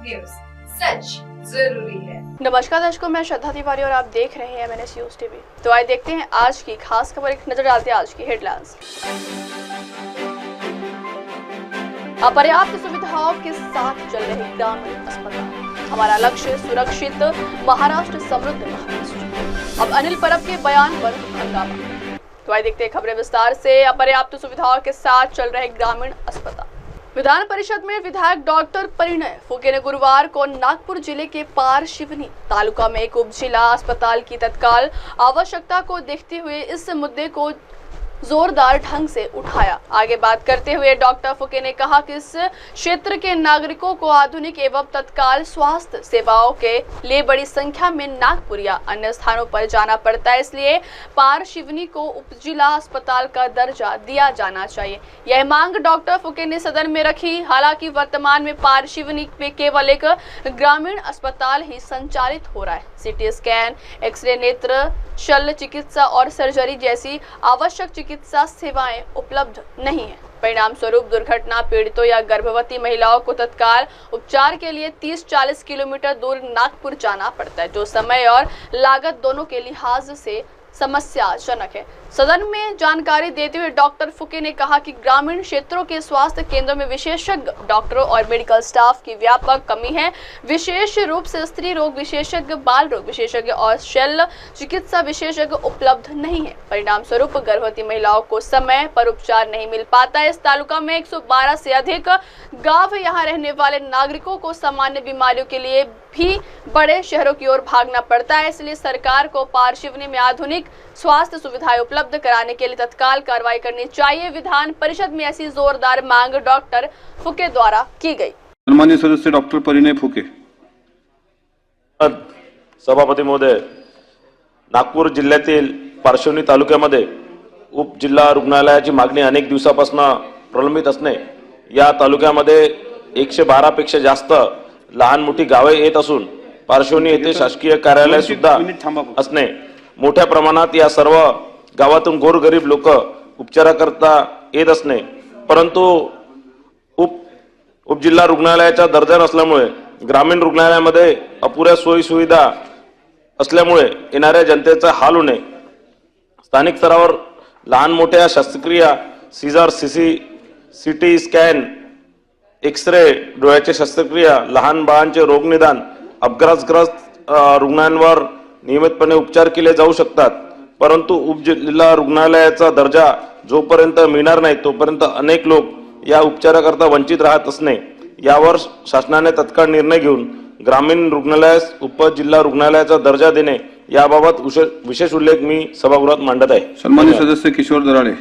News, सच जरूरी है। नमस्कार दर्शकों, मैं श्रद्धा तिवारी और आप देख रहे हैं MNS न्यूज टीवी। तो आइए देखते हैं आज की खास खबर, एक नजर डालते हैं आज की हेडलाइंस। अपर्याप्त सुविधाओं के साथ चल रहे ग्रामीण अस्पताल, हमारा लक्ष्य सुरक्षित महाराष्ट्र, समृद्ध महाराष्ट्र। अब अनिल परब के बयान पर हंगामा। तो आइए देखते हैं खबरें विस्तार से। अपर्याप्त सुविधाओं के साथ चल रहे ग्रामीण अस्पताल। विधान परिषद में विधायक डॉक्टर परिणय फुके ने गुरुवार को नागपुर जिले के पारशिवनी तालुका में एक उप जिला अस्पताल की तत्काल आवश्यकता को देखते हुए इस मुद्दे को जोरदार ढंग से उठाया। आगे बात करते हुए डॉक्टर फुके ने कहा कि इस क्षेत्र के नागरिकों को आधुनिक एवं तत्काल स्वास्थ्य सेवाओं के लिए बड़ी संख्या में नागपुर या अन्य स्थानों पर जाना पड़ता है, इसलिए पारशिवनी को उपजिला अस्पताल का दर्जा दिया जाना चाहिए। यह मांग डॉक्टर फुके ने सदन में रखी। हालांकि वर्तमान में पारशिवनी में केवल एक ग्रामीण अस्पताल ही संचालित हो रहा है। CT स्कैन, एक्सरे, नेत्र शल्य चिकित्सा और सर्जरी जैसी आवश्यक चिकित्सा सेवाएं उपलब्ध नहीं है। परिणाम स्वरूप दुर्घटना पीड़ितों या गर्भवती महिलाओं को तत्काल उपचार के लिए 30-40 किलोमीटर दूर नागपुर जाना पड़ता है, जो समय और लागत दोनों के लिहाज से समस्याजनक है। सदन में जानकारी देते हुए डॉक्टर फुके ने कहा कि ग्रामीण क्षेत्रों के स्वास्थ्य केंद्रों में विशेषज्ञ डॉक्टरों और मेडिकल स्टाफ की व्यापक कमी है। विशेष रूप से स्त्री रोग विशेषज्ञ, बाल रोग विशेषज्ञ और शल्य चिकित्सा विशेषज्ञ उपलब्ध नहीं है। परिणाम स्वरूप गर्भवती महिलाओं को समय पर उपचार नहीं मिल पाता है। इस तालुका में 112 से अधिक गांव, यहाँ रहने वाले नागरिकों को सामान्य बीमारियों के लिए भी बड़े शहरों की ओर भागना पड़ता है। इसलिए सरकार को पारशिवनी में आधुनिक स्वास्थ्य सुविधाएं उपलब्ध कराने के लिए तत्काल कार्रवाई करनी चाहिए। विधान परिषद में ऐसी जोरदार मांग डॉक्टर फुके द्वारा की गई। सन्माननीय सदस्य डॉक्टर परिणय फुके। सभापती महोदय, नागपूर जिल्ह्यातील पारशिवनी तालुक्यामध्ये उपजिल्हा रुग्णालयाची मागणी अनेक दिवसापासून प्रलंबित असणे, या तालुक्यामध्ये 112 पेक्षा जास्त लहान मोठी गावे येत असून पारशिवनी येथे शासकीय कार्यालय सुद्धा असणे, मोठ्या प्रमाणात या सर्व गावातून गोरगरीब लोक उपचाराकरता येत असणे, परंतु उपजिल्हा रुग्णालयाचा दर्जा नसल्यामुळे ग्रामीण रुग्णालयामध्ये अपुऱ्या सोयी सुविधा असल्यामुळे येणाऱ्या जनतेचा हाल होणे, स्थानिक स्तरावर लहान मोठ्या शस्त्रक्रिया, सीझर, CT स्कॅन, एक्सरे, डोळ्याची शस्त्रक्रिया, लहान बाळांचे रोगनिदान, अपघातग्रस्त रुग्णांवर नियमितपणे उपचार केले जाऊ शकतात, परंतु उपजिल्हा रुग्णालयाचा दर्जा जोपर्यंत मिळणार नाही तोपर्यंत अनेक लोक या उपचाराकरता वंचित राहत असणे, यावर शासनाने तत्काळ निर्णय घेऊन ग्रामीण रुग्णालयास उपजिल्हा रुग्णालयाचा दर्जा देणे याबाबत विशेष उल्लेख मी सभागृहात मांडत आहे। सन्माननीय सदस्य किशोर दराड़े।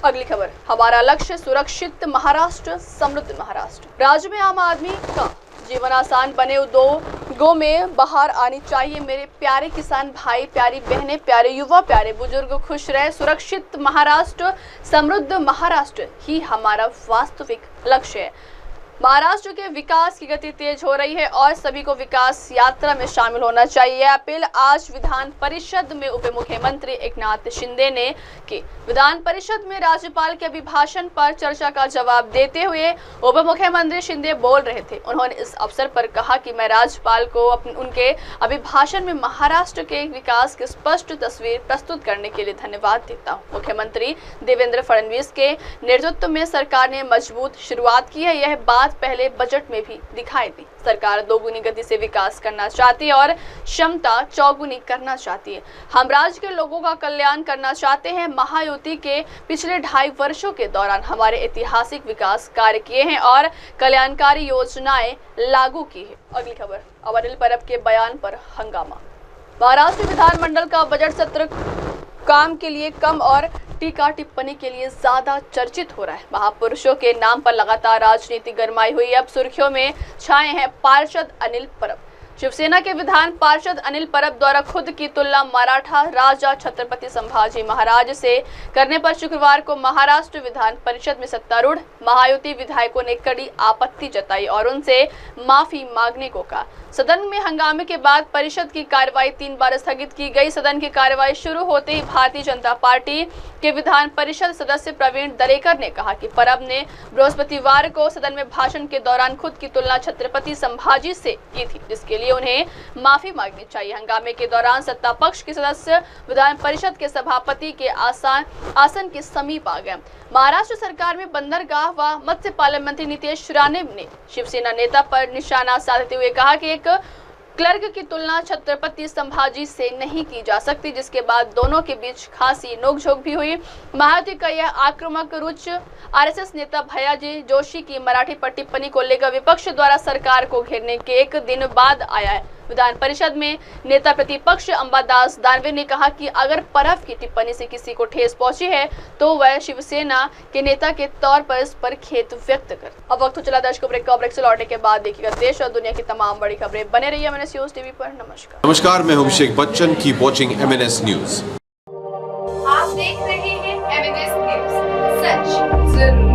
अगली खबर, हमारा लक्ष्य सुरक्षित महाराष्ट्र, समृद्ध महाराष्ट्र। राज्य में आम आदमी का जीवन आसान बने, उद्योगों में बाहर आनी चाहिए। मेरे प्यारे किसान भाई, प्यारी बहनें, प्यारे युवा, प्यारे बुजुर्ग खुश रहे। सुरक्षित महाराष्ट्र, समृद्ध महाराष्ट्र ही हमारा वास्तविक लक्ष्य है। महाराष्ट्र के विकास की गति तेज हो रही है और सभी को विकास यात्रा में शामिल होना चाहिए। अपील आज विधान परिषद में उप मुख्यमंत्री एकनाथ शिंदे ने की। विधान परिषद में राज्यपाल के अभिभाषण पर चर्चा का जवाब देते हुए उप मुख्यमंत्री शिंदे बोल रहे थे। उन्होंने इस अवसर पर कहा कि मैं राज्यपाल को उनके अभिभाषण में महाराष्ट्र के विकास की स्पष्ट तस्वीर प्रस्तुत करने के लिए धन्यवाद देता हूँ। मुख्यमंत्री देवेंद्र फडणवीस के नेतृत्व में सरकार ने मजबूत शुरुआत की है। यह बात पहले बजट में भी दिखाई दी। सरकार दोगुनी गति से विकास करना चाहती है और क्षमता चौगुनी करना चाहती है। हम राज्य के लोगों का कल्याण करना चाहते हैं। महायुति के पिछले 2.5 वर्षों के दौरान हमारे ऐतिहासिक विकास कार्य किए हैं और कल्याणकारी योजनाएं लागू की है। अगली खबर, अनिल परब के बयान पर हंगामा। महाराष्ट्र विधानमंडल का बजट सत्र काम के लिए कम और टीका टिप्पणी के लिए ज्यादा चर्चित हो रहा है। महापुरुषों के नाम पर लगातार राजनीति गरमाई हुई। अब सुर्खियों में छाए हैं पार्षद अनिल परब। शिवसेना के विधान पार्षद अनिल परब द्वारा खुद की तुलना मराठा राजा छत्रपति संभाजी महाराज से करने पर शुक्रवार को महाराष्ट्र विधान परिषद में सत्तारूढ़ महायुति विधायकों ने कड़ी आपत्ति जताई और उनसे माफी मांगने को कहा। सदन में हंगामे के बाद परिषद की कार्यवाही 3 बार स्थगित की गई। सदन की कार्यवाही शुरू होते ही भारतीय जनता पार्टी के विधान परिषद सदस्य प्रवीण दरेकर ने कहा कि परब ने बृहस्पतिवार को सदन में भाषण के दौरान खुद की तुलना छत्रपति संभाजी से की थी, जिसके लिए उन्हें माफी मांगनी चाहिए। हंगामे के दौरान सत्ता पक्ष के सदस्य विधान परिषद के सभापति के आसन के समीप आ गए। महाराष्ट्र सरकार में बंदरगाह व मत्स्य पालन मंत्री नितेश राणे ने शिवसेना नेता पर निशाना साधते हुए कहा कि एक क्लर्क की तुलना छत्रपति संभाजी से नहीं की जा सकती, जिसके बाद दोनों के बीच खासी नोकझोंक भी हुई। महायुति का यह आक्रामक रुच आरएसएस नेता भैयाजी जोशी की मराठी पर टिप्पणी को लेकर विपक्ष द्वारा सरकार को घेरने के एक दिन बाद आया है। विधान परिषद में नेता प्रतिपक्ष अंबादास दानवे ने कहा कि अगर परब की टिप्पणी से किसी को ठेस पहुंची है तो वह शिवसेना के नेता के तौर पर इस पर खेद व्यक्त कर। अब वक्त चला दर्शकों ब्रेक से लौटने के बाद देखिएगा देश और दुनिया की तमाम बड़ी खबरें। बने रहिए MNS न्यूज टीवी पर। नमस्कार, मैं हूं Abhishek Bachchan. Keep watching MNS news. आप देख रहे हैं MNS न्यूज, सच जरूरी।